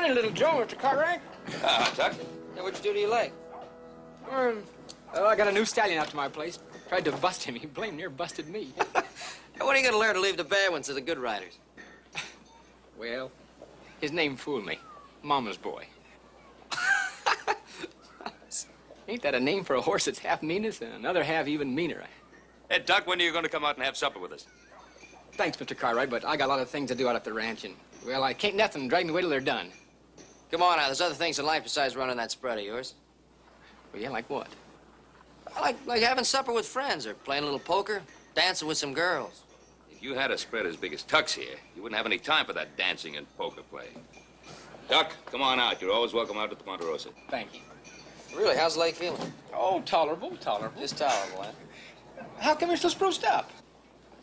Morning, little Joe, Mr. Cartwright. Tuck. Hey, what'd you do to your leg? Well, I got a new stallion out to my place. Tried to bust him. He blamed near busted me. Hey, when are you going to learn to leave the bad ones to the good riders? Well, his name fooled me. Mama's boy. Ain't that a name for a horse that's half meanest and another half even meaner? Hey, Tuck, when are you going to come out and have supper with us? Thanks, Mr. Cartwright, but I got a lot of things to do out at the ranch, and, well, I can't nothing drag me away till they're done. Come on now, there's other things in life besides running that spread of yours. Well, yeah, like what? Like having supper with friends, or playing a little poker, dancing with some girls. If you had a spread as big as Tuck's here, you wouldn't have any time for that dancing and poker playing. Tuck, come on out. You're always welcome out at the Ponderosa. Thank you. Really, how's the leg feeling? Oh, tolerable. Just tolerable, huh? How come you're so spruced up?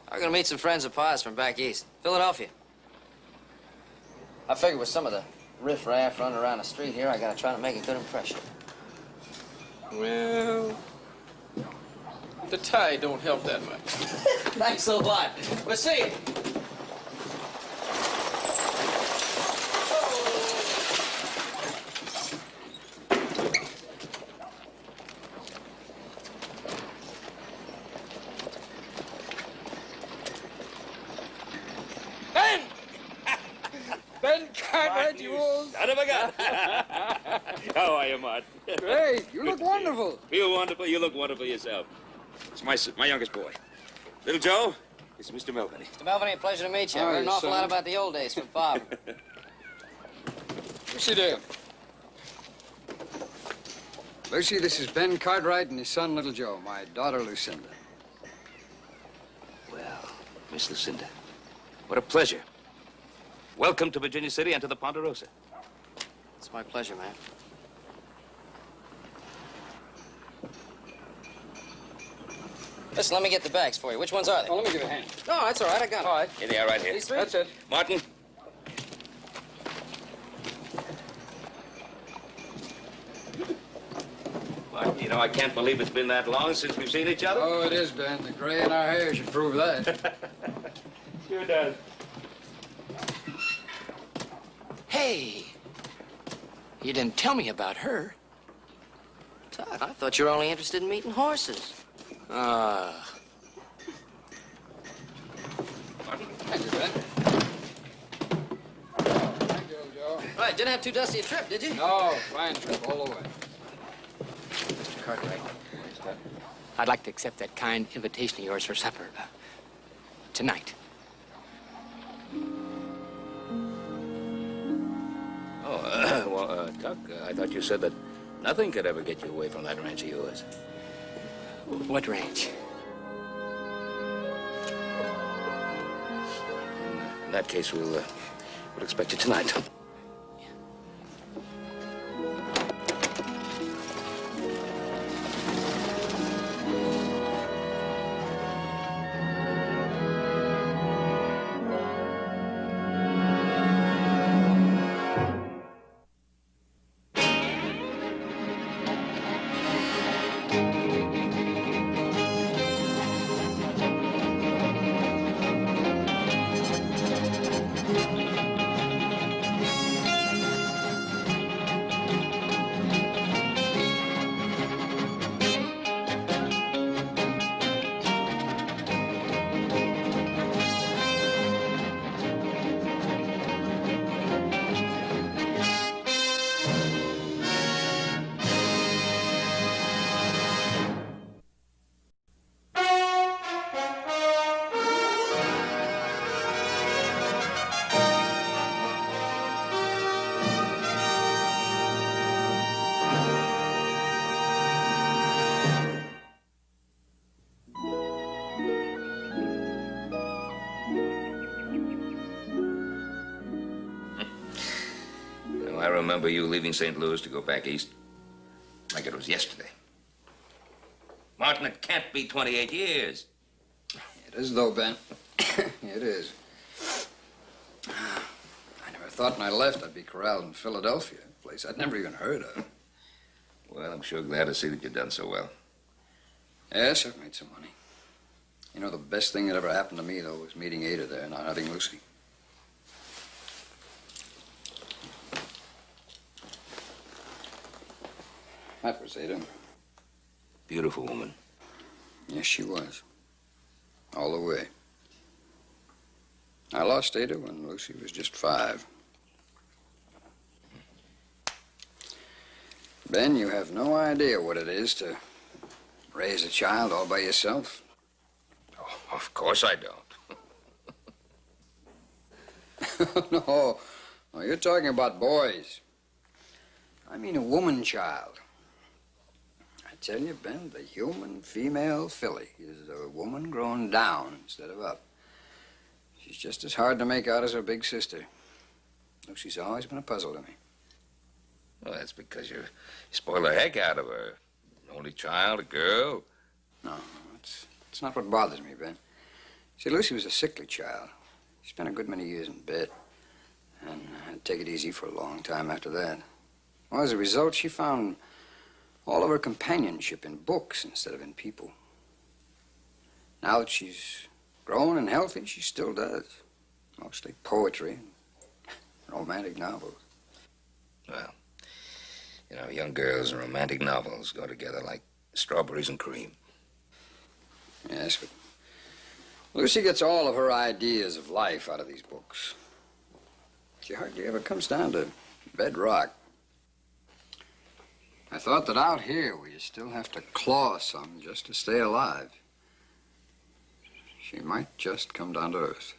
I'm gonna meet some friends of Pa's from back east, Philadelphia. I figure with some of the riff-raff running around the street here, I gotta try to make a good impression. Well, the tie don't help that much. Thanks a lot. We'll see you. Ben Cartwright, you old... Son of a gun. How are you, Mart? Hey, you look wonderful. Feel wonderful. You look wonderful yourself. It's my youngest boy. Little Joe, this is Mr. Melvin. Mr. Melvin, a pleasure to meet you. I Hi, heard an awful son. lot about the old days from Bob. Lucy, dear. Lucy, this is Ben Cartwright and his son, Little Joe, my daughter, Lucinda. Well, Miss Lucinda, what a pleasure. Welcome to Virginia City and to the Ponderosa. It's my pleasure, man. Listen, let me get the bags for you. Which ones are they? Oh, let me give you a hand. No, that's all right. I got them. All right. Here they are right here. These three? That's it. Martin. Martin, you know, I can't believe it's been that long since we've seen each other. Oh, it is, Ben. The gray in our hair should prove that. Sure does. Hey, you didn't tell me about her. Todd, I thought you were only interested in meeting horses. Ah. Thank you, Ben. Thank you, Joe. Right, didn't have too dusty a trip, did you? No, fine trip all the way. Mr. Cartwright, I'd like to accept that kind invitation of yours for supper tonight. Well, Tuck, I thought you said that nothing could ever get you away from that ranch of yours. What ranch? In that case, we'll expect you tonight. I remember you leaving St. Louis to go back east like it was yesterday. Martin, it can't be 28 years. It is, though, Ben. It is. I never thought when I left I'd be corralled in Philadelphia, a place I'd never even heard of. Well, I'm sure glad to see that you've done so well. Yes, I've made some money. You know, the best thing that ever happened to me, though, was meeting Ada there, not having Lucy. That was Ada. Beautiful woman. Yes, she was. All the way. I lost Ada when Lucy was just 5. Ben, you have no idea what it is to raise a child all by yourself. Oh, of course I don't. No, you're talking about boys. I mean a woman child. I tell you, Ben, the human female filly is a woman grown down instead of up. She's just as hard to make out as her big sister. Lucy's always been a puzzle to me. Well, that's because you spoil the heck out of her. An only child, a girl. No, it's not what bothers me, Ben. See, Lucy was a sickly child. She spent a good many years in bed. And had to take it easy for a long time after that. Well, as a result, she found all of her companionship in books instead of in people. Now that she's grown and healthy, she still does. Mostly poetry and romantic novels. Well, you know, young girls and romantic novels go together like strawberries and cream. Yes, but Lucy gets all of her ideas of life out of these books. She hardly ever comes down to bedrock. I thought that out here we still have to claw some just to stay alive. She might just come down to earth.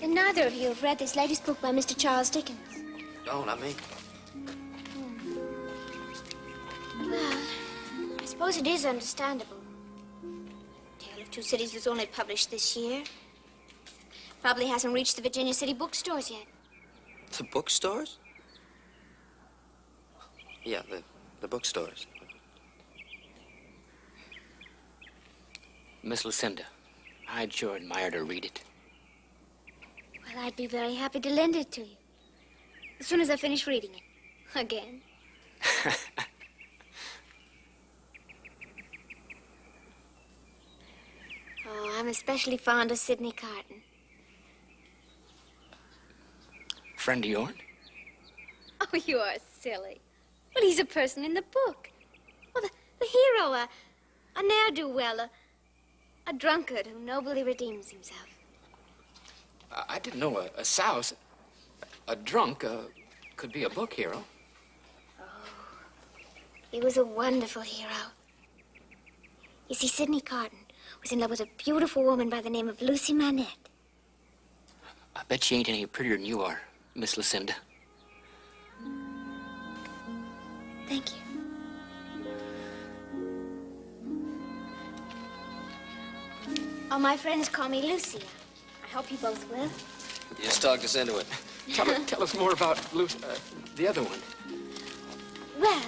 And neither of you have read this latest book by Mr. Charles Dickens. No, not me. Well, I suppose it is understandable. Tale of Two Cities was only published this year. Probably hasn't reached the Virginia City bookstores yet. The bookstores? Yeah, the bookstores. Miss Lucinda, I'd sure admire to read it. Well, I'd be very happy to lend it to you. As soon as I finish reading it. Again. Oh, I'm especially fond of Sidney Carton. Friend of yours? Oh, you are silly. Well, he's a person in the book. Well, the hero, a ne'er-do-well, a drunkard who nobly redeems himself. I didn't know a souse, a drunk, could be a book hero. Oh, he was a wonderful hero. You see, Sidney Carton was in love with a beautiful woman by the name of Lucy Manette. I bet she ain't any prettier than you are, Miss Lucinda. Thank you. All my friends call me Lucy. I hope you both will. You just talked us into it. Tell us more about the other one. Well,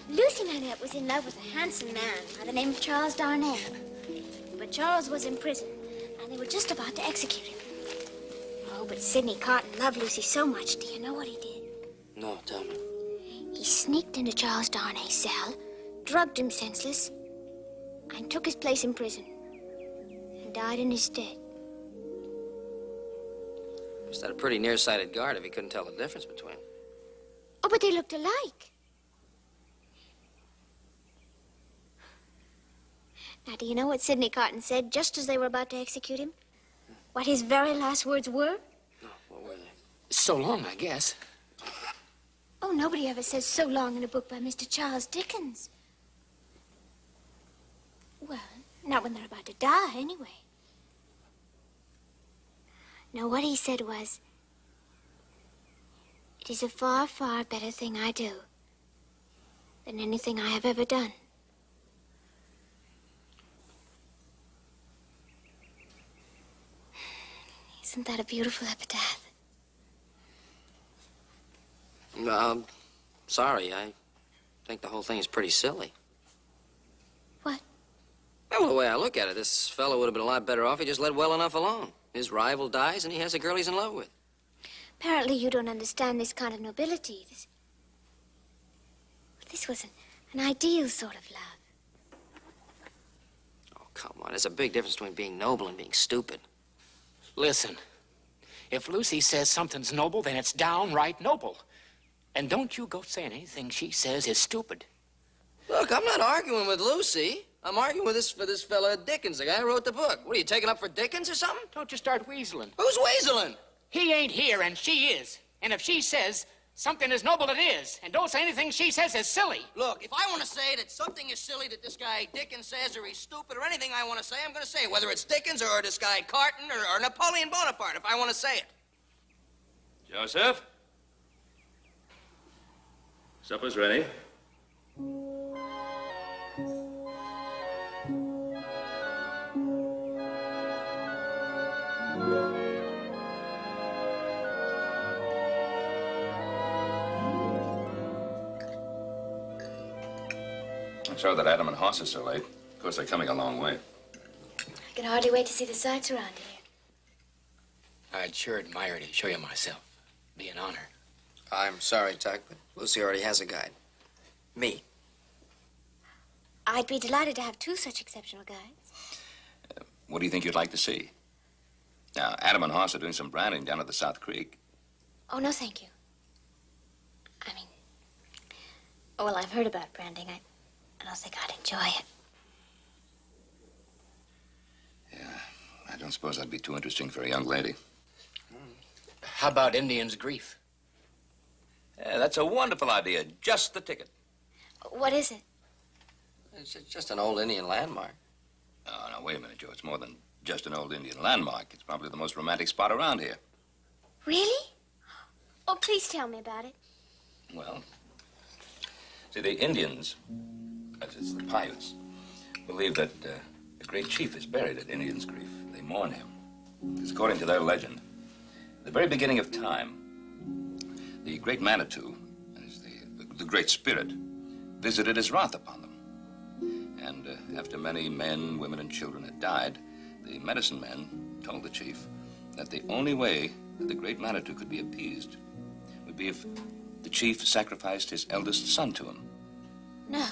Lucy Manette was in love with a handsome man by the name of Charles Darnell. But Charles was in prison, and they were just about to execute him. Oh, but Sidney Carton loved Lucy so much. Do you know what he did? No, tell me. He sneaked into Charles Darnay's cell, drugged him senseless, and took his place in prison. And died in his stead. Was that a pretty nearsighted guard if he couldn't tell the difference between them? Oh, but they looked alike. Now, do you know what Sidney Carton said just as they were about to execute him? What his very last words were? No, what were they? So long, I guess. Oh, nobody ever says so long in a book by Mr. Charles Dickens. Well, not when they're about to die, anyway. No, what he said was, "It is a far, far better thing I do than anything I have ever done." Isn't that a beautiful epitaph? No, I'm sorry. I think the whole thing is pretty silly. What? Well, the way I look at it, this fellow would have been a lot better off if he just let well enough alone. His rival dies, and he has a girl he's in love with. Apparently you don't understand this kind of nobility. This was an ideal sort of love. Oh, come on. There's a big difference between being noble and being stupid. Listen, If Lucy says something's noble, then it's downright noble. And don't you go saying anything she says is stupid. Look, I'm not arguing with Lucy. I'm arguing with this fella Dickens, the guy who wrote the book. What, are you taking up for Dickens or something? Don't you start weaseling. Who's weaseling? He ain't here, and she is. And if she says something is noble, it is. And don't say anything she says is silly. Look, if I want to say that something is silly that this guy Dickens says, or he's stupid, or anything I want to say, I'm going to say it. Whether it's Dickens or this guy Carton or Napoleon Bonaparte, if I want to say it. Joseph? Supper's ready. I'm sorry that Adam and Hoss are so late. Of course, they're coming a long way. I can hardly wait to see the sights around here. I'd sure admire to show you myself. Be an honor. I'm sorry, Tuck, but Lucy already has a guide. Me. I'd be delighted to have two such exceptional guides. What do you think you'd like to see? Now, Adam and Hoss are doing some branding down at the South Creek. Oh, no, thank you. I mean, oh, well, I've heard about branding. I don't think I'd enjoy it. Yeah, I don't suppose that'd be too interesting for a young lady. How about Indian's grief? That's a wonderful idea. Just the ticket. What is it? It's just an old Indian landmark. Oh, no, wait a minute, Joe. It's more than just an old Indian landmark. It's probably the most romantic spot around here. Really? Oh, please tell me about it. Well, see, the Indians, as is the Paiutes, believe that the great chief is buried at Indian's grief. They mourn him. Because according to their legend, at the very beginning of time, the great Manitou, that is the great spirit, visited his wrath upon them. And after many men, women, and children had died, the medicine men told the chief that the only way that the great Manitou could be appeased would be if the chief sacrificed his eldest son to him. No.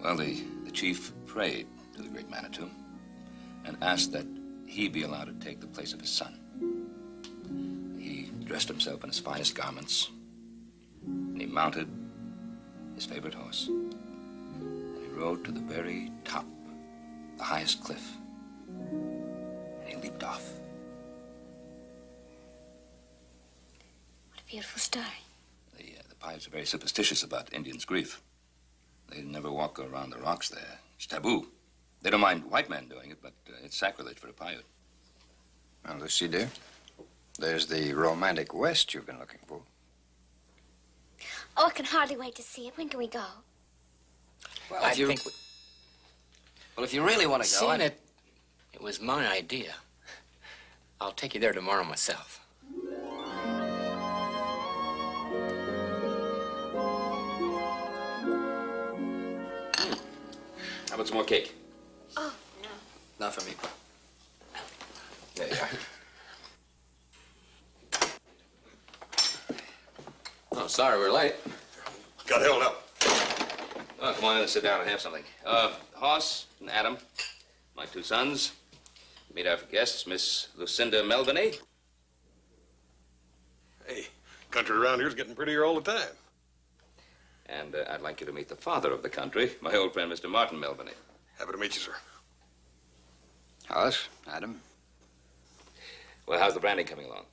Well, the chief prayed to the great Manitou and asked that he be allowed to take the place of his son. He dressed himself in his finest garments, and he mounted his favorite horse, and he rode to the very top, the highest cliff, and he leaped off. What a beautiful story. The Paiutes are very superstitious about Indians' grief. They never walk around the rocks there. It's taboo. They don't mind white men doing it, but it's sacrilege for a Paiute. Well, Lucy, dear, there's the romantic West you've been looking for. Oh, I can hardly wait to see it. When can we go? Well, I if you think well, if you really want to go, seeing it was my idea. I'll take you there tomorrow myself. How about some more cake? Oh, no. Not for me. There you are. Oh, sorry we're late. Got held up. Oh, come on in and sit down and have something. Hoss and Adam, my two sons. Meet our guests, Miss Lucinda Melvany. Hey, country around here's getting prettier all the time. And I'd like you to meet the father of the country, my old friend, Mr. Martin Melvany. Happy to meet you, sir. Hoss, Adam. Well, how's the branding coming along?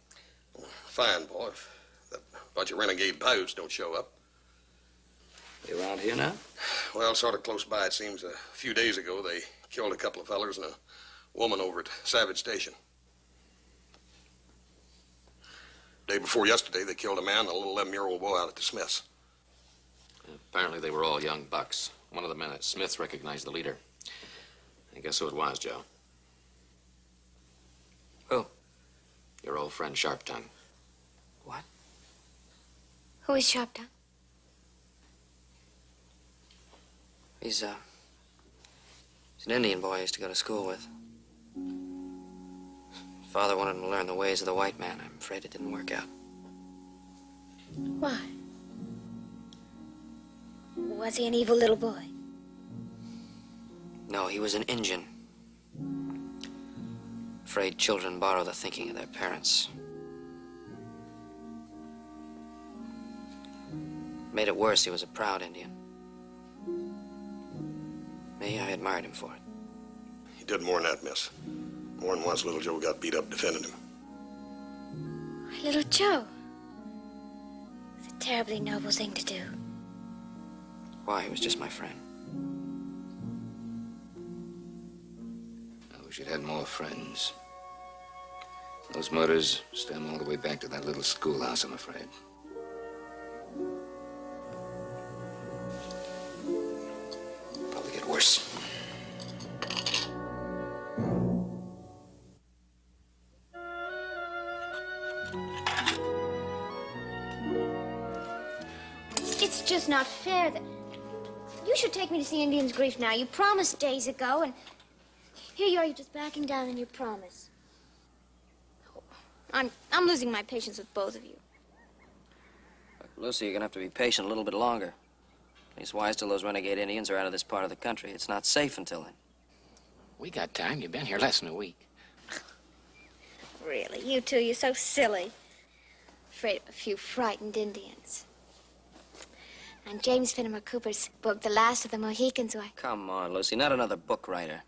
Fine, boy. If that bunch of renegade Paiutes don't show up. You around here now? Well, sort of close by, it seems. A few days ago, they killed a couple of fellers and a woman over at Savage Station. Day before yesterday, they killed a man and a little 11-year-old boy out at the Smiths. Apparently they were all young bucks. One of the men at Smith's recognized the leader. I guess who it was, Joe? Who? Your old friend Sharp Tongue. What? Who is Sharp Tongue? He's an Indian boy I used to go to school with. Father wanted him to learn the ways of the white man. I'm afraid it didn't work out. Why? Was he an evil little boy? No, he was an Injun. Afraid children borrow the thinking of their parents. Made it worse, he was a proud Indian. Me, I admired him for it. He did more than that, miss. More than once little Joe got beat up defending him. Little Joe. It's a terribly noble thing to do. Why? He was just my friend. I wish you'd had more friends. Those murders stem all the way back to that little schoolhouse, I'm afraid. Probably get worse. It's just not fair that... You should take me to see Indian's Grief now. You promised days ago, and here you are, you're just backing down on your promise. I'm losing my patience with both of you. Lucy, you're gonna have to be patient a little bit longer. At least wise till those renegade Indians are out of this part of the country. It's not safe until then. We got time. You've been here less than a week. Really, you two, you're so silly. Afraid of a few frightened Indians. And James Fenimore Cooper's book, The Last of the Mohicans, why... Come on, Lucy, not another book writer.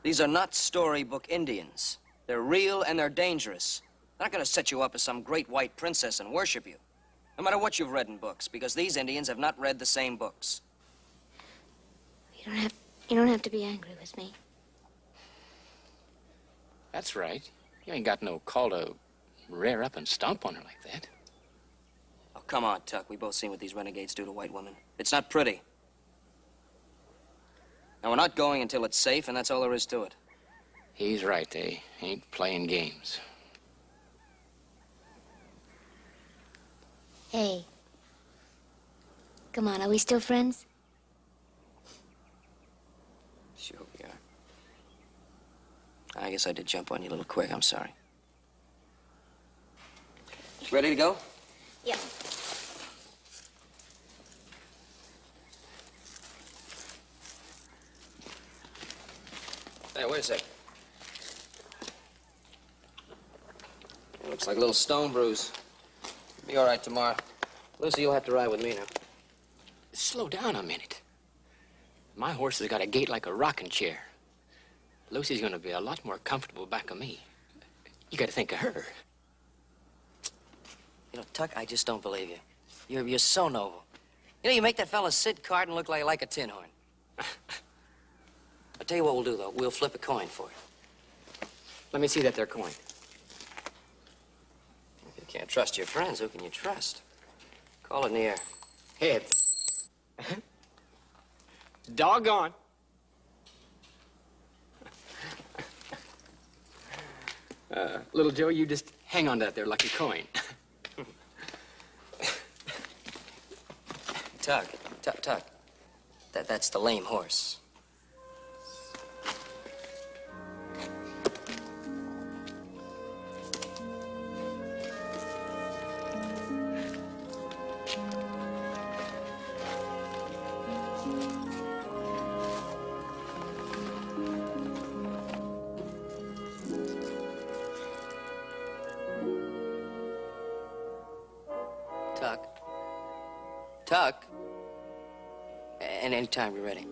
These are not storybook Indians. They're real and they're dangerous. They're not gonna set you up as some great white princess and worship you. No matter what you've read in books, because these Indians have not read the same books. You don't have to be angry with me. That's right. You ain't got no call to rear up and stomp on her like that. Oh, come on, Tuck. We've both seen what these renegades do to white women. It's not pretty. Now, we're not going until it's safe, and that's all there is to it. He's right. They ain't playing games. Hey. Come on, are we still friends? Sure we are. I guess I did jump on you a little quick. I'm sorry. Ready to go? Yeah. Hey, wait a sec. It looks like a little stone bruise. Be all right tomorrow. Lucy, you'll have to ride with me now. Slow down a minute. My horse has got a gait like a rocking chair. Lucy's gonna be a lot more comfortable back of me. You gotta think of her. You know, Tuck, I just don't believe you. You're so noble. You know, you make that fella Sid Carton look like a tin horn. I'll tell you what we'll do, though. We'll flip a coin for it. Let me see that there coin. If you can't trust your friends, who can you trust? Call it in the air. Heads. Doggone. Little Joe, you just hang on to that there lucky coin. Tuck. That's the lame horse. Tuck. And anytime you're ready.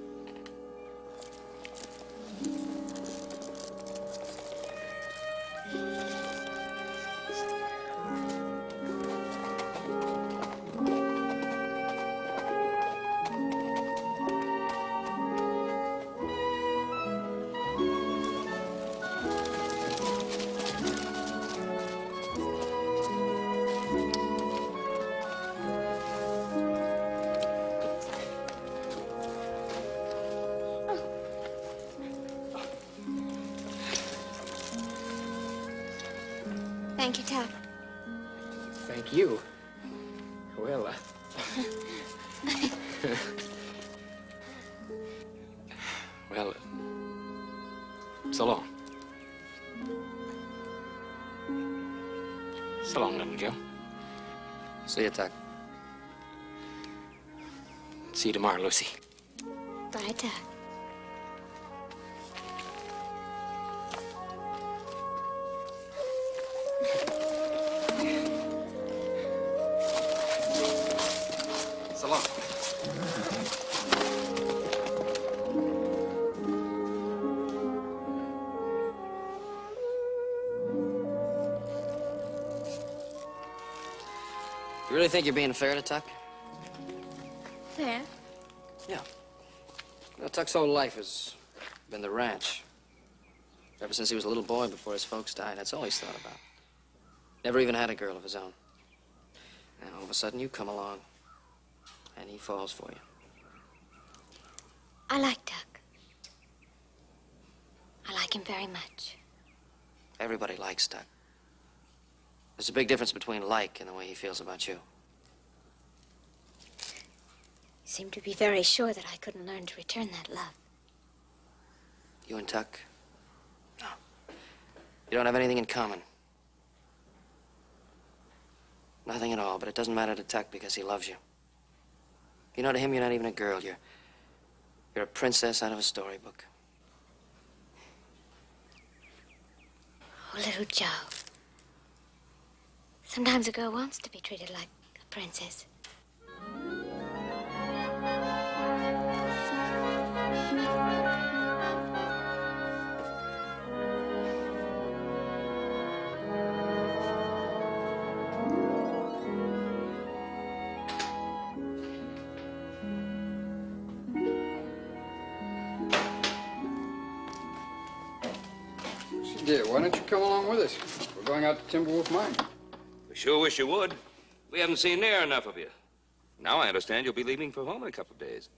Thank you, Tuck. Thank you. Well, well, so long. So long, little Joe. See you, Tuck. See you tomorrow, Lucy. Bye, Tuck. So long. You really think you're being fair to Tuck? Fair? Yeah. Well, Tuck's whole life has been the ranch. Ever since he was a little boy before his folks died, that's all he's thought about. Never even had a girl of his own. And all of a sudden you come along, and he falls for you. I like Tuck. I like him very much. Everybody likes Tuck. There's a big difference between like and the way he feels about you. You seem to be very sure that I couldn't learn to return that love. You and Tuck? No. You don't have anything in common. Nothing at all, but it doesn't matter to Tuck because he loves you. You know, to him, you're not even a girl. You're a princess out of a storybook. Oh, little Joe. Sometimes a girl wants to be treated like a princess. Dear, why don't you come along with us? We're going out to Timberwolf Mine. We sure wish you would. We haven't seen near enough of you. Now I understand you'll be leaving for home in a couple of days.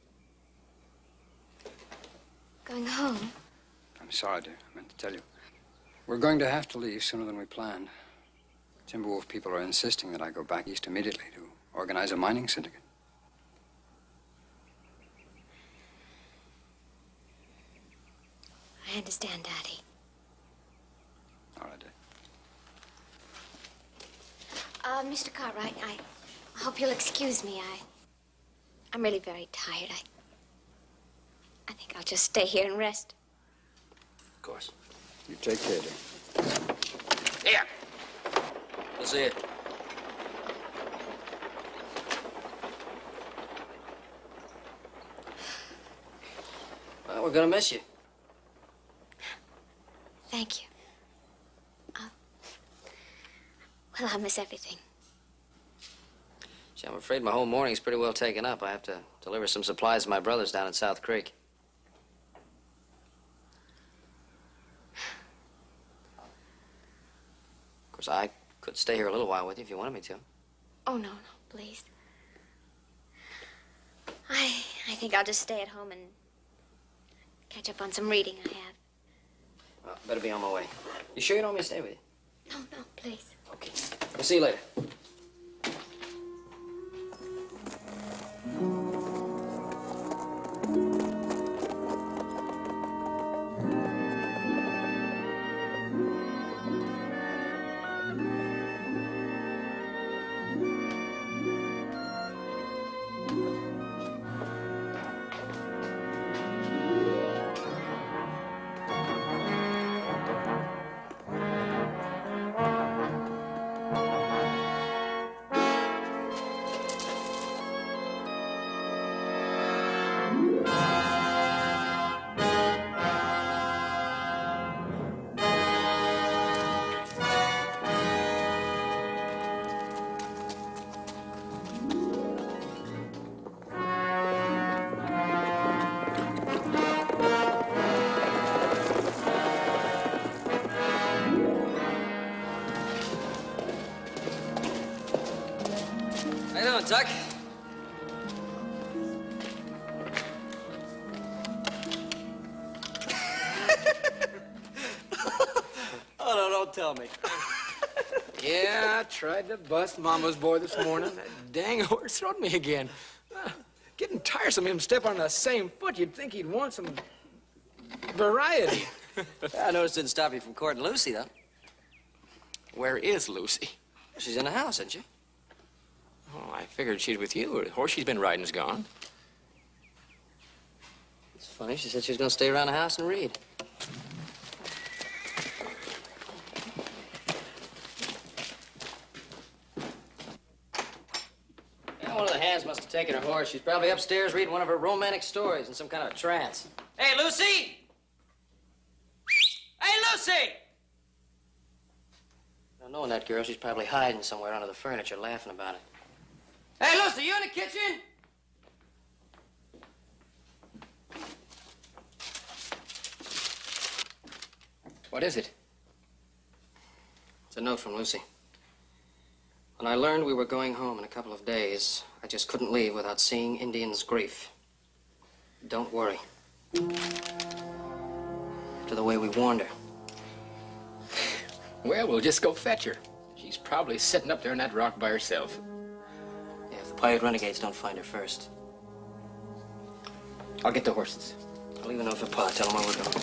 Going home? I'm sorry, dear. I meant to tell you. We're going to have to leave sooner than we planned. Timberwolf people are insisting that I go back east immediately to organize a mining syndicate. I understand, Daddy. All right, dear. Mr. Cartwright, I hope you'll excuse me. I'm really very tired. I think I'll just stay here and rest. Of course. You take care, dear. Here. We'll see you. Well, we're gonna miss you. Thank you. Well, I'll miss everything. Gee, I'm afraid my whole morning's pretty well taken up. I have to deliver some supplies to my brothers down in South Creek. Of course, I could stay here a little while with you if you wanted me to. Oh, no, please. I think I'll just stay at home and catch up on some reading I have. Well, better be on my way. You sure you don't want me to stay with you? No, please. Okay. We'll see you later. How you doing, Tuck? Oh, no, don't tell me. Yeah, I tried to bust Mama's boy this morning. That dang horse rode me again. Getting tiresome of him stepping on the same foot. You'd think he'd want some variety. I noticed it didn't stop you from courting Lucy, though. Where is Lucy? She's in the house, isn't she? Oh, I figured she's with you. The horse she's been riding's gone. It's funny. She said she was going to stay around the house and read. one of the hands must have taken her horse. She's probably upstairs reading one of her romantic stories in some kind of trance. Hey, Lucy! Hey, Lucy! Now, knowing that girl, she's probably hiding somewhere under the furniture, laughing about it. Hey, Lucy, you in the kitchen? What is it? It's a note from Lucy. When I learned we were going home in a couple of days, I just couldn't leave without seeing Indian's grief. Don't worry. To the way we warned her. Well, we'll just go fetch her. She's probably sitting up there in that rock by herself. Yeah, if the Paiute renegades don't find her first. I'll get the horses. I'll leave a note for Pa. Tell him where we're going.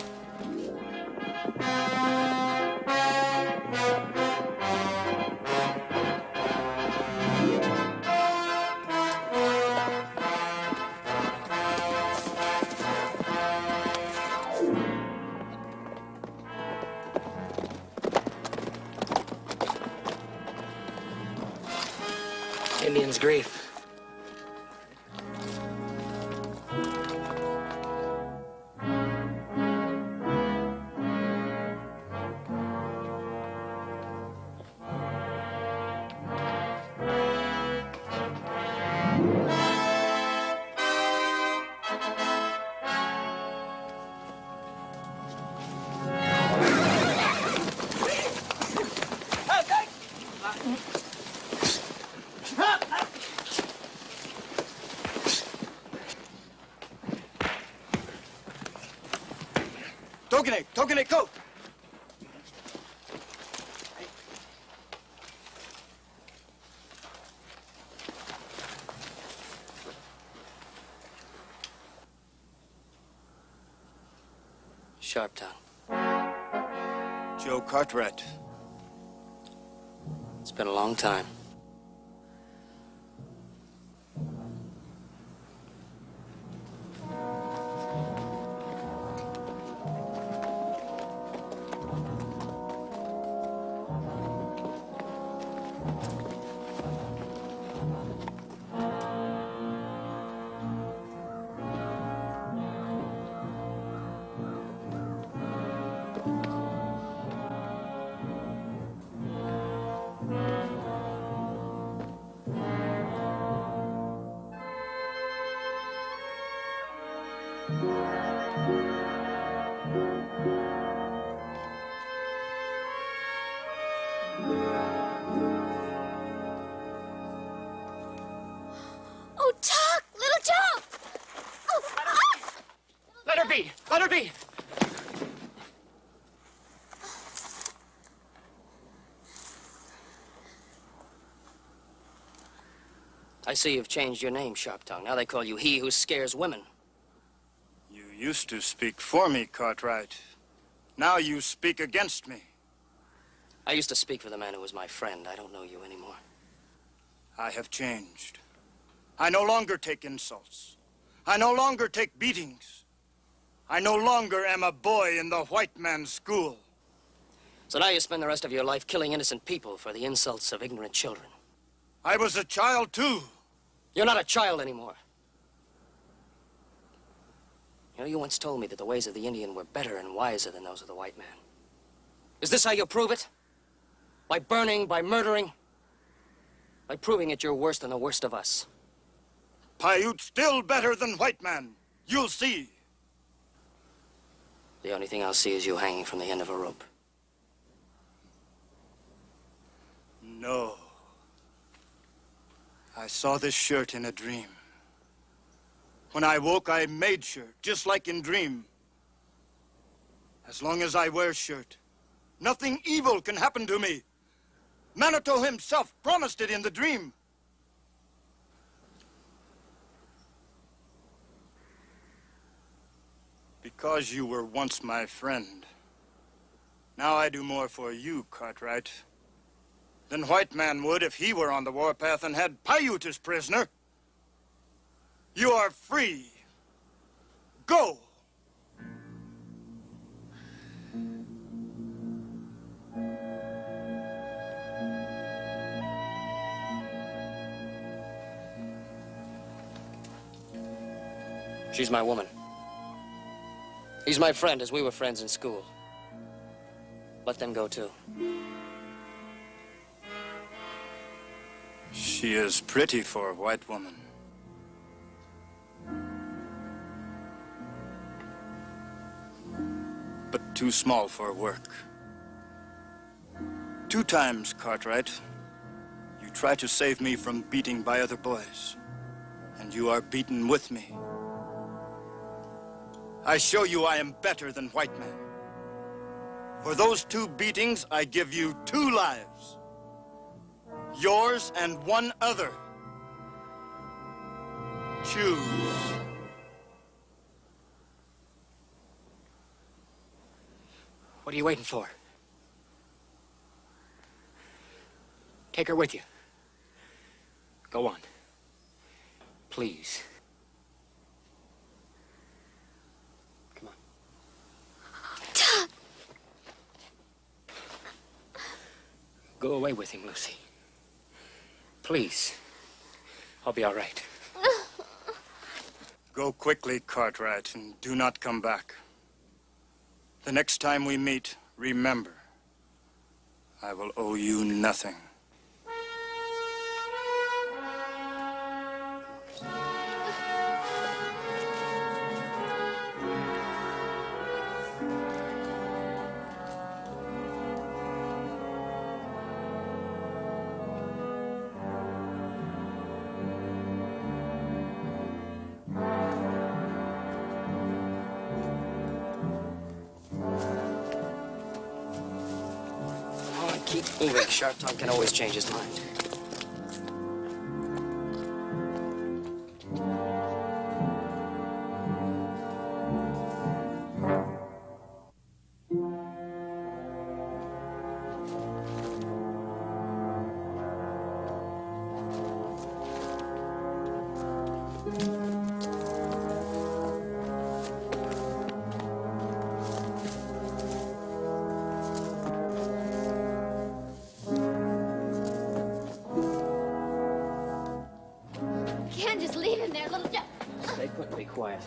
Indian's grief. Tokene, go! Sharptown. Joe Cartwright. It's been a long time. Oh, Tuck! Little Tuck! Oh, Let her be! Let her be! I see you've changed your name, Sharptongue. Now they call you he who scares women. You used to speak for me, Cartwright. Now you speak against me. I used to speak for the man who was my friend. I don't know you anymore. I have changed. I no longer take insults. I no longer take beatings. I no longer am a boy in the white man's school. So now you spend the rest of your life killing innocent people for the insults of ignorant children. I was a child, too. You're not a child anymore. You know, you once told me that the ways of the Indian were better and wiser than those of the white man. Is this how you prove it? By burning, by murdering? By proving that you're worse than the worst of us? Paiute still better than white man. You'll see. The only thing I'll see is you hanging from the end of a rope. No. I saw this shirt in a dream. When I woke, I made shirt, just like in dream. As long as I wear shirt, nothing evil can happen to me. Manitou himself promised it in the dream. Because you were once my friend, now I do more for you, Cartwright, than white man would if he were on the warpath and had Paiute as prisoner. You are free. Go! She's my woman. He's my friend, as we were friends in school. Let them go, too. She is pretty for a white woman. But too small for work. 2 times, Cartwright, you try to save me from beating by other boys, and you are beaten with me. I show you I am better than white men. For those 2 beatings, I give you 2 lives. Yours and one other. Choose. What are you waiting for? Take her with you. Go on. Please. Come on. Tom! Go away with him, Lucy. Please. I'll be all right. Go quickly, Cartwright, and do not come back. The next time we meet, remember, I will owe you nothing. Keep moving. Sharp Tongue can always change his mind. Just leave him there, little Joe. Stay put and be quiet.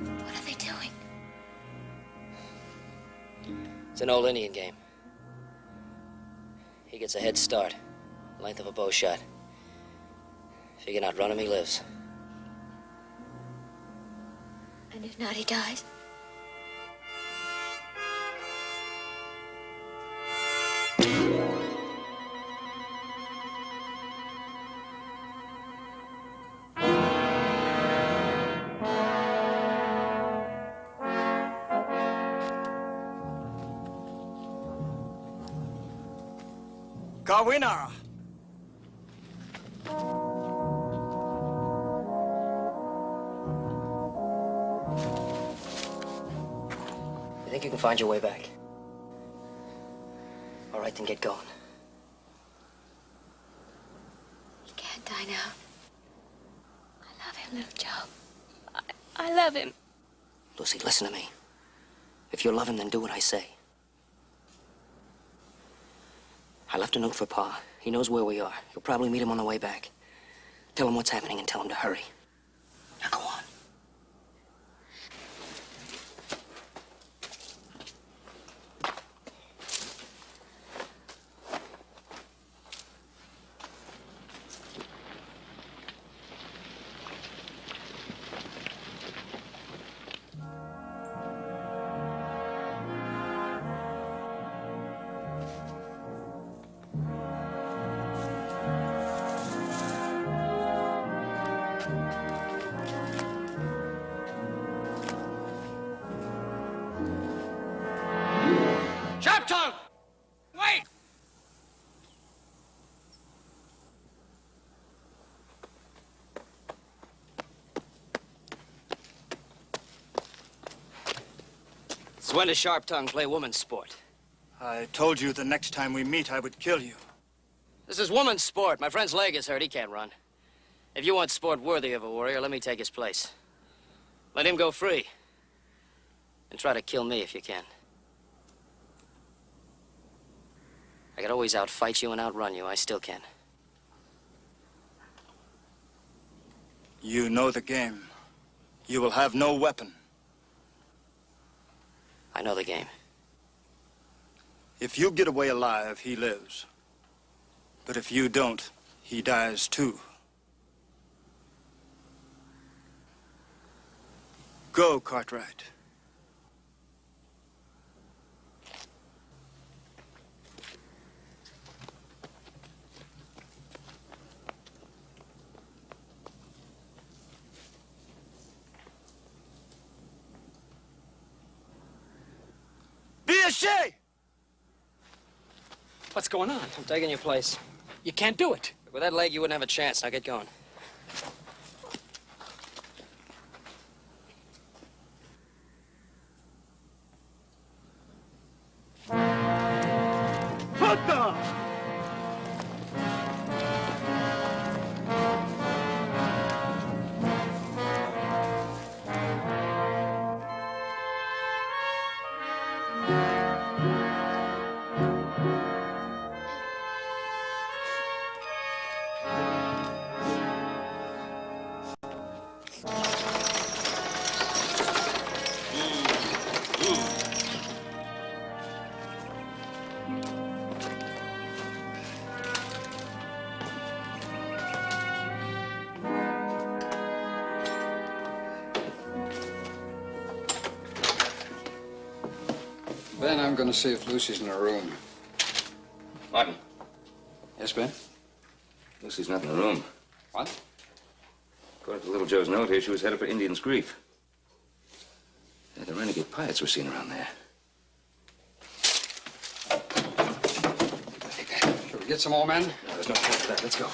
What are they doing? It's an old Indian game. He gets a head start, length of a bow shot. If he can outrun him, he lives. And if not, he dies? Kawina! You think you can find your way back? All right, then get going. He can't die now. I love him, little Joe. I love him. Lucy, listen to me. If you love him, then do what I say. I left a note for Pa. He knows where we are. You'll probably meet him on the way back. Tell him what's happening and tell him to hurry. Now go on. Sharp Tongue! Wait! It's when does Sharp Tongue play woman's sport? I told you the next time we meet, I would kill you. This is woman's sport. My friend's leg is hurt. He can't run. If you want sport worthy of a warrior, let me take his place. Let him go free. And try to kill me if you can. I could always outfight you and outrun you. I still can. You know the game. You will have no weapon. I know the game. If you get away alive, he lives. But if you don't, he dies too. Go, Cartwright. Be ashamed! What's going on? I'm taking your place. You can't do it. With that leg, you wouldn't have a chance. Now get going. Ben, I'm going to see if Lucy's in her room. Martin, Yes, Ben? Lucy's not in the room. What? According to Little Joe's note here, she was headed for Indian's Grief. Yeah, the renegade pirates were seen around there. Shall we get some more men? No, there's no time for that. Let's go.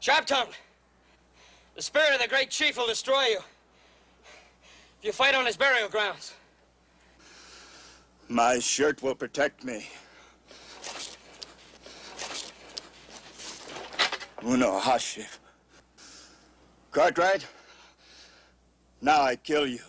Sharp-tongue! The spirit of the great chief will destroy you. If you fight on his burial grounds. My shirt will protect me. Uno Hashif. Cartwright, Now I kill you.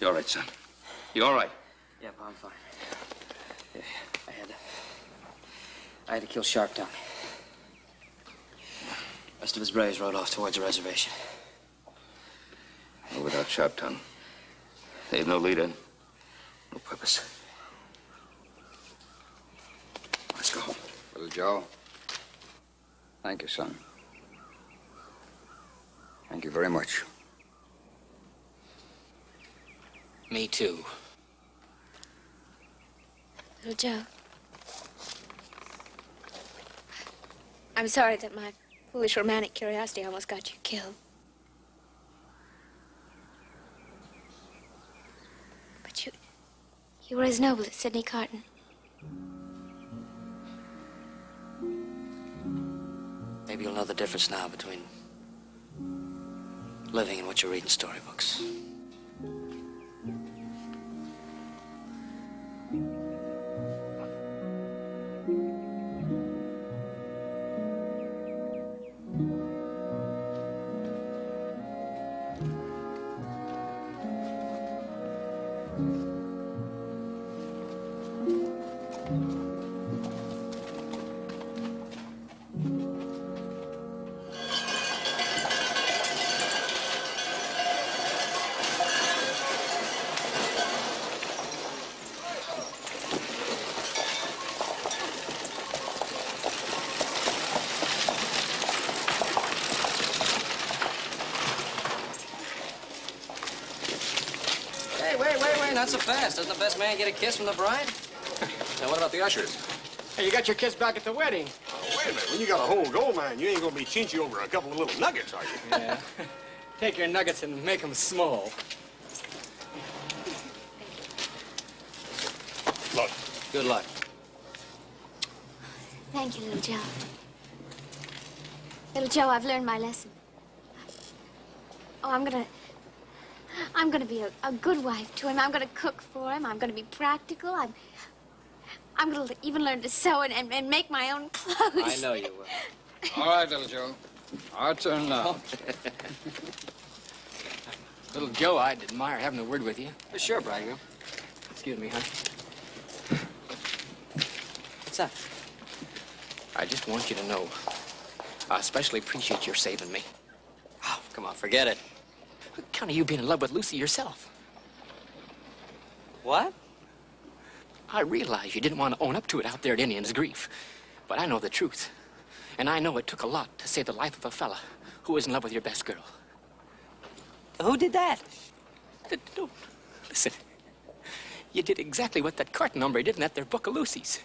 You all right, son? You all right? Yeah, Pa, I'm fine. Yeah, I had to kill Sharptongue. The rest of his braves rode off towards the reservation. Well, without Sharptongue, they have no leader, no purpose. Let's go home. Little Joe, thank you, son. Thank you very much. Me too. Little Joe. I'm sorry that my foolish romantic curiosity almost got you killed. But you were as noble as Sidney Carton. Maybe you'll know the difference now between living and what you read in storybooks. Not so fast. Doesn't the best man get a kiss from the bride? Now, what about the ushers? Hey, you got your kiss back at the wedding. Oh, wait a minute. When you got a whole gold mine, you ain't gonna be chinchy over a couple of little nuggets, are you? Yeah. Take your nuggets and make them small. Look. Good luck. Thank you, Little Joe. Little Joe, I've learned my lesson. Oh, I'm gonna be a good wife to him. I'm gonna cook for him. I'm gonna be practical. I'm going to even learn to sew and make my own clothes. I know you will. All right, little Joe. Our turn now. Little Joe, I'd admire having a word with you. Sure, Bridegroom. Excuse me, honey. What's up? I just want you to know, I especially appreciate your saving me. Oh, come on, forget it. Count of you being in love with Lucy yourself. What? I realize you didn't want to own up to it out there at Indian's Grief, but I know the truth. And I know it took a lot to save the life of a fella who was in love with your best girl. Who did that? Don't. Listen, you did exactly what that Carton hombre did in that there book of Lucy's.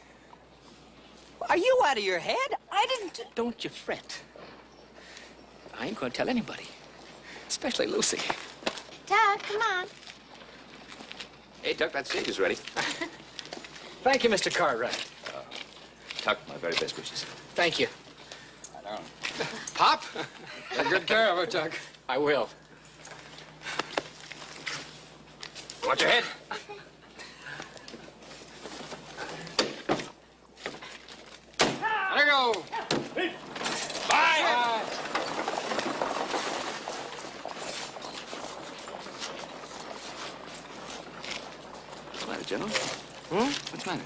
Are you out of your head? I didn't... Don't you fret. I ain't gonna tell anybody, especially Lucy. Doug, come on. Hey, Tuck, that steak is ready. Thank you, Mr. Cartwright. Tuck, my very best wishes. Thank you. I don't. Pop? Take good care of her, Tuck. I will. Watch your head. Let her go. Bye. What's the matter, General? What's the matter?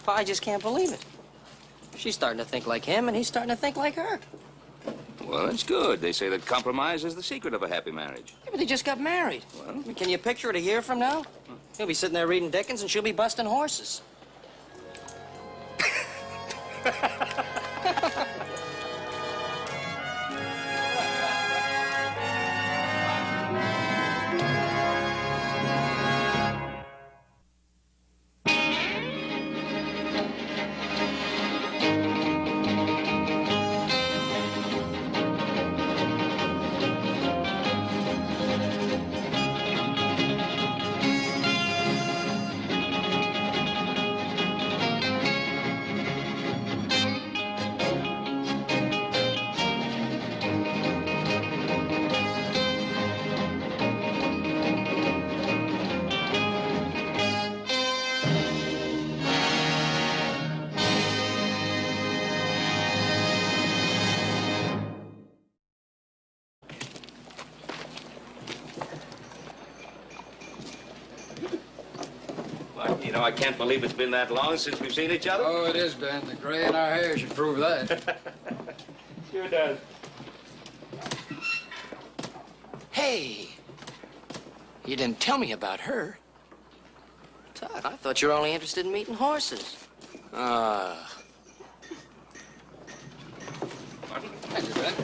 Pa, I just can't believe it. She's starting to think like him, and he's starting to think like her. Well, that's good. They say that compromise is the secret of a happy marriage. Yeah, but they just got married. Well? I mean, can you picture it a year from now? He'll be sitting there reading Dickens, and she'll be busting horses. Well, you know, I can't believe it's been that long since we've seen each other. Oh, it is, Ben. The gray in our hair should prove that. Sure does. Hey, you didn't tell me about her. Todd, I thought you were only interested in meeting horses. Thank you, Ben.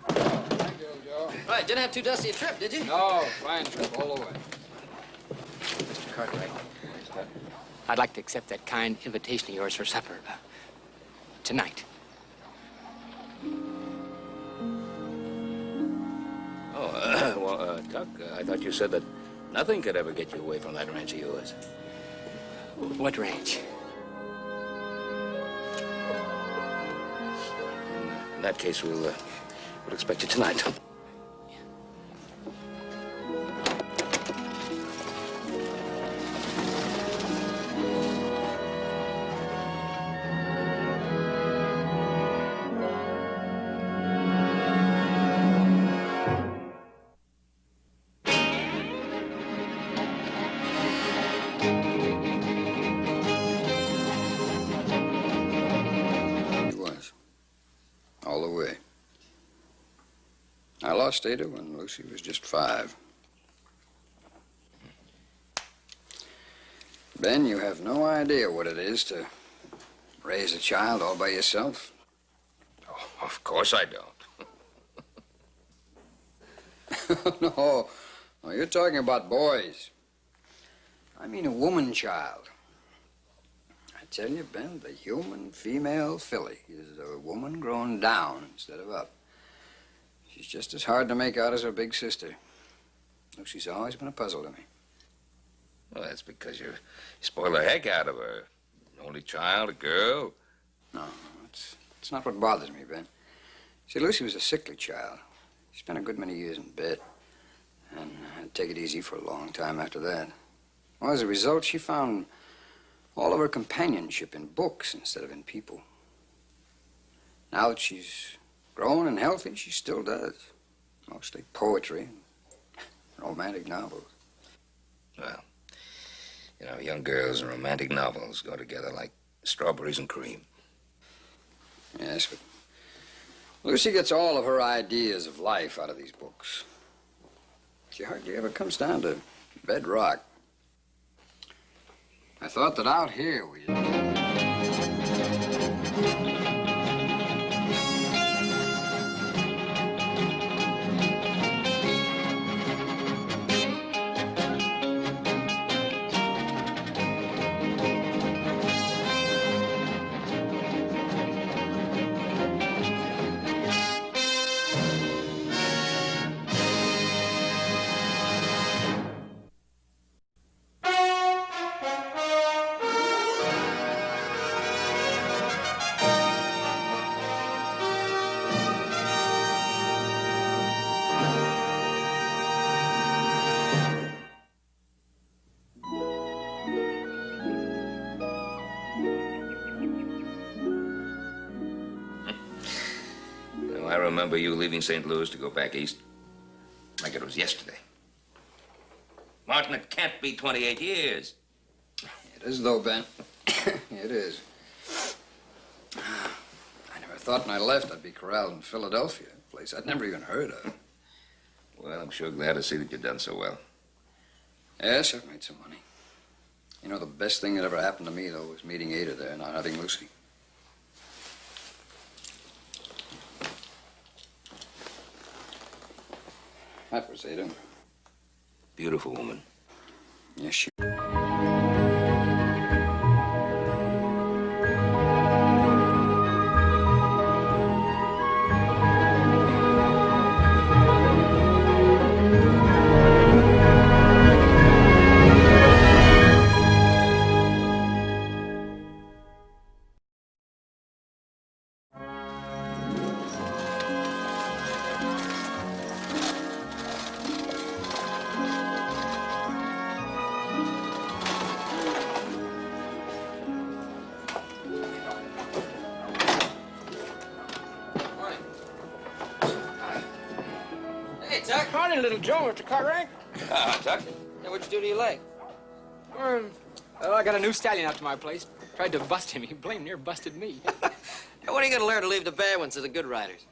Thank you, Joe. Right, didn't have too dusty a trip, did you? No, fine trip all the way. Mr. Cartwright, I'd like to accept that kind invitation of yours for supper tonight. Oh, well, Tuck, I thought you said that nothing could ever get you away from that ranch of yours. What ranch? In that case, we'll expect you tonight. He was. All the way. I lost Ada when Lucy was just 5. Ben, you have no idea what it is to raise a child all by yourself. Oh, of course I don't. No, you're talking about boys. I mean a woman child. I tell you, Ben, the human female filly is a woman grown down instead of up. She's just as hard to make out as her big sister. Lucy's always been a puzzle to me. Well, that's because you spoil the heck out of her. Only child, a girl. No, it's not what bothers me, Ben. See, Lucy was a sickly child. She spent a good many years in bed. And had to take it easy for a long time after that. Well, as a result, she found all of her companionship in books instead of in people. Now that she's grown and healthy, she still does. Mostly poetry and romantic novels. Well, you know, young girls and romantic novels go together like strawberries and cream. Yes, but Lucy gets all of her ideas of life out of these books. She hardly ever comes down to bedrock. I thought that out here we... I remember you leaving St. Louis to go back east like it was yesterday. Martin, it can't be 28 years. It is, though, Ben. It is. I never thought when I left I'd be corralled in Philadelphia, a place I'd never even heard of. Well, I'm sure glad to see that you've done so well. Yes, I've made some money. You know, the best thing that ever happened to me, though, was meeting Ada there and not having Lucy. That was Ada. Beautiful woman. Yes, she... Tuck. Morning, little Joe, Mr. Cartwright. Tuck. Yeah, what'd you do to your leg? Well, I got a new stallion out to my place. Tried to bust him. He blamed near busted me. Hey, when are you gonna learn to leave the bad ones to the good riders?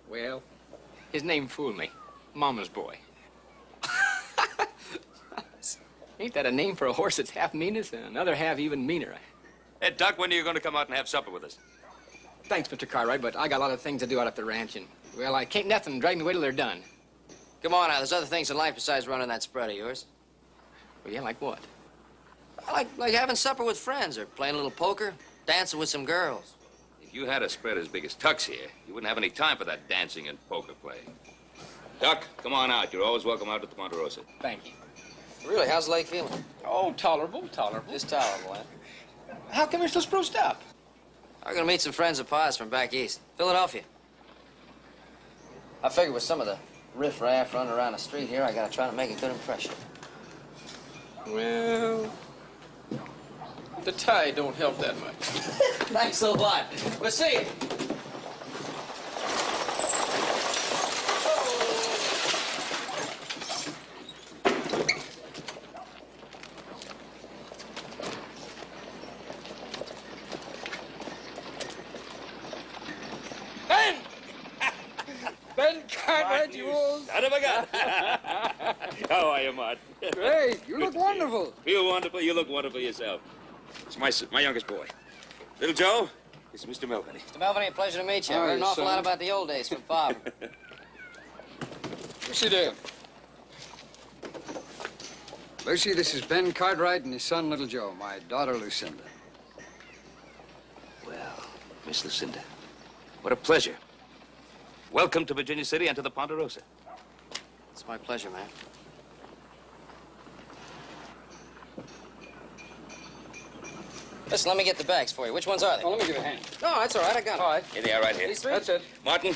Well, his name fooled me. Mama's boy. Ain't that a name for a horse that's half meanest and another half even meaner? Hey, Tuck, when are you going to come out and have supper with us? Thanks, Mr. Cartwright, but I got a lot of things to do out at the ranch, and, well, I can't nothing drag me away till they're done. Come on now, there's other things in life besides running that spread of yours. Well, yeah, like what? Like having supper with friends or playing a little poker, dancing with some girls. If you had a spread as big as Tuck's here, you wouldn't have any time for that dancing and poker play. Tuck, come on out. You're always welcome out at the Ponderosa. Thank you. Really, how's the leg feeling? Oh, tolerable. Just tolerable, eh? How come you're so spruced up? I'm gonna meet some friends of Pa's from back east, Philadelphia. I figure with some of the riff-raff running around the street here, I gotta try to make a good impression. Well, the tie don't help that much. Thanks a lot. We'll see you. Ben Cartwright, you old... Son of a gun. How are you, Martin? Hey, you look wonderful. Feel wonderful. You look wonderful yourself. It's my youngest boy. Little Joe, this is Mr. Melvin. Mr. Melvin, a pleasure to meet you. How I are heard an you, awful son? lot about the old days from Pa. What's you doing? Lucy, this is Ben Cartwright and his son, Little Joe, my daughter, Lucinda. Well, Miss Lucinda, what a pleasure. Welcome to Virginia City and to the Ponderosa. It's my pleasure, man. Listen, let me get the bags for you. Which ones are they? Oh, let me give a hand. No, that's all right. I got them. All right. Here they are right here. These three? That's it. Martin,